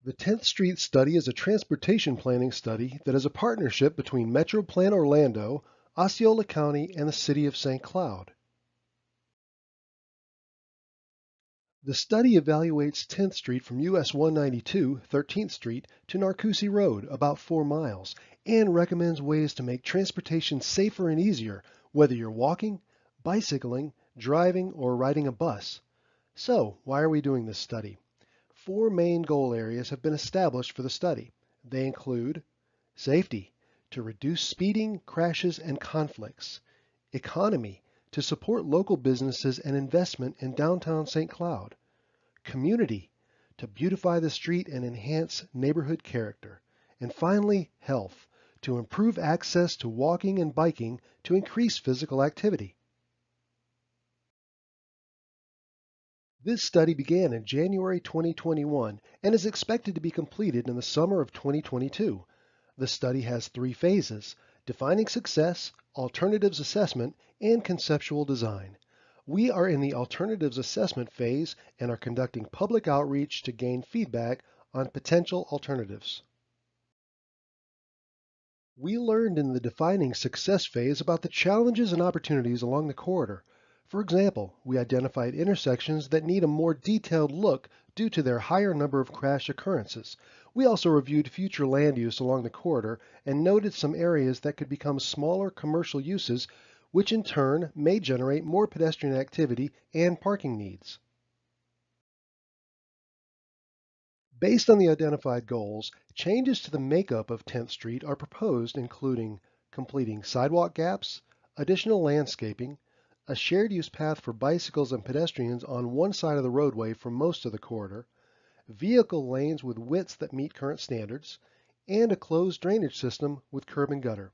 The 10th Street Study is a transportation planning study that is a partnership between MetroPlan Orlando, Osceola County, and the City of St. Cloud. The study evaluates 10th Street from US 192, 13th Street, to Narcoossee Road, about 4 miles, and recommends ways to make transportation safer and easier, whether you're walking, bicycling, driving, or riding a bus. So, why are we doing this study? 4 main goal areas have been established for the study. They include safety, to reduce speeding, crashes, and conflicts; economy, to support local businesses and investment in downtown St. Cloud; community, to beautify the street and enhance neighborhood character; and finally, health, to improve access to walking and biking to increase physical activity. This study began in January 2021 and is expected to be completed in the summer of 2022. The study has 3 phases: defining success, alternatives assessment, and conceptual design. We are in the alternatives assessment phase and are conducting public outreach to gain feedback on potential alternatives. We learned in the defining success phase about the challenges and opportunities along the corridor. For example, we identified intersections that need a more detailed look due to their higher number of crash occurrences. We also reviewed future land use along the corridor and noted some areas that could become smaller commercial uses, which in turn may generate more pedestrian activity and parking needs. Based on the identified goals, changes to the makeup of 10th Street are proposed, including completing sidewalk gaps, additional landscaping, a shared use path for bicycles and pedestrians on one side of the roadway for most of the corridor, vehicle lanes with widths that meet current standards, and a closed drainage system with curb and gutter.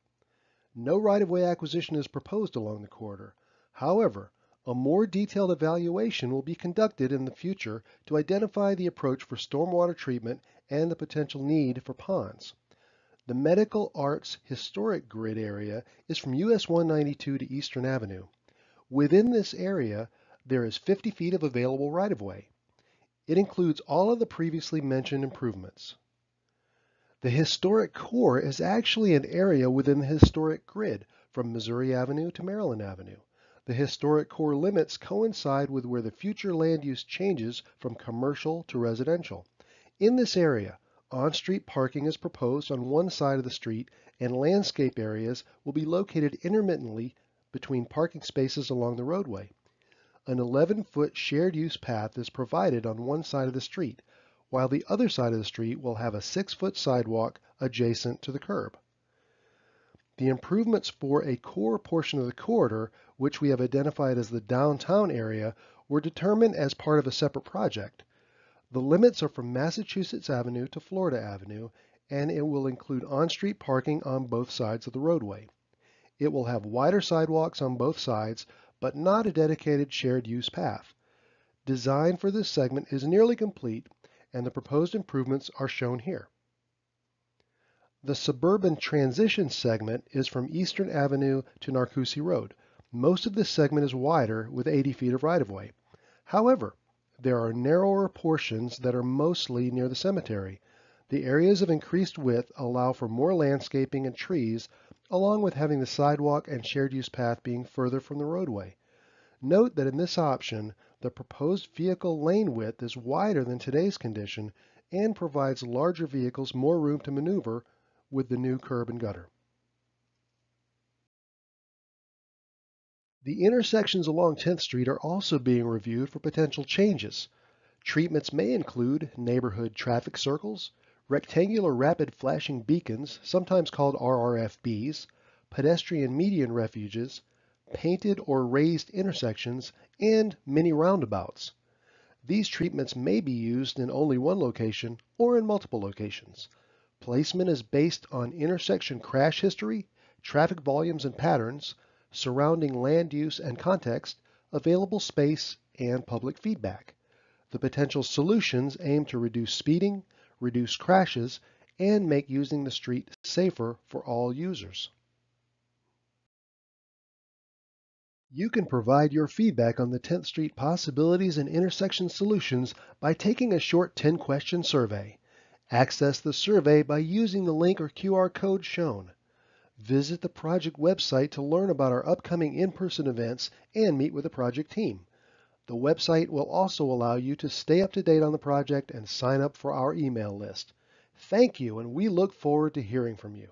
No right-of-way acquisition is proposed along the corridor. However, a more detailed evaluation will be conducted in the future to identify the approach for stormwater treatment and the potential need for ponds. The Medical Arts Historic Grid area is from US 192 to Eastern Avenue. Within this area, there is 50 feet of available right-of-way. It includes all of the previously mentioned improvements. The historic core is actually an area within the historic grid from Missouri Avenue to Maryland Avenue. The historic core limits coincide with where the future land use changes from commercial to residential. In this area, on-street parking is proposed on one side of the street, and landscape areas will be located intermittently between parking spaces along the roadway. An 11-foot shared use path is provided on one side of the street, while the other side of the street will have a 6-foot sidewalk adjacent to the curb. The improvements for a core portion of the corridor, which we have identified as the downtown area, were determined as part of a separate project. The limits are from Massachusetts Avenue to Florida Avenue, and it will include on-street parking on both sides of the roadway. It will have wider sidewalks on both sides, but not a dedicated shared use path. Design for this segment is nearly complete, and the proposed improvements are shown here. The suburban transition segment is from Eastern Avenue to Narcoossee Road. Most of this segment is wider with 80 feet of right-of-way. However, there are narrower portions that are mostly near the cemetery. The areas of increased width allow for more landscaping and trees, along with having the sidewalk and shared use path being further from the roadway. Note that in this option, the proposed vehicle lane width is wider than today's condition and provides larger vehicles more room to maneuver with the new curb and gutter. The intersections along 10th Street are also being reviewed for potential changes. Treatments may include neighborhood traffic circles, rectangular rapid flashing beacons, sometimes called RRFBs, pedestrian median refuges, painted or raised intersections, and mini roundabouts. These treatments may be used in only one location or in multiple locations. Placement is based on intersection crash history, traffic volumes and patterns, surrounding land use and context, available space, and public feedback. The potential solutions aim to reduce speeding, reduce crashes, and make using the street safer for all users. You can provide your feedback on the 10th Street possibilities and intersection solutions by taking a short 10-question survey. Access the survey by using the link or QR code shown. Visit the project website to learn about our upcoming in-person events and meet with the project team. The website will also allow you to stay up to date on the project and sign up for our email list. Thank you, and we look forward to hearing from you.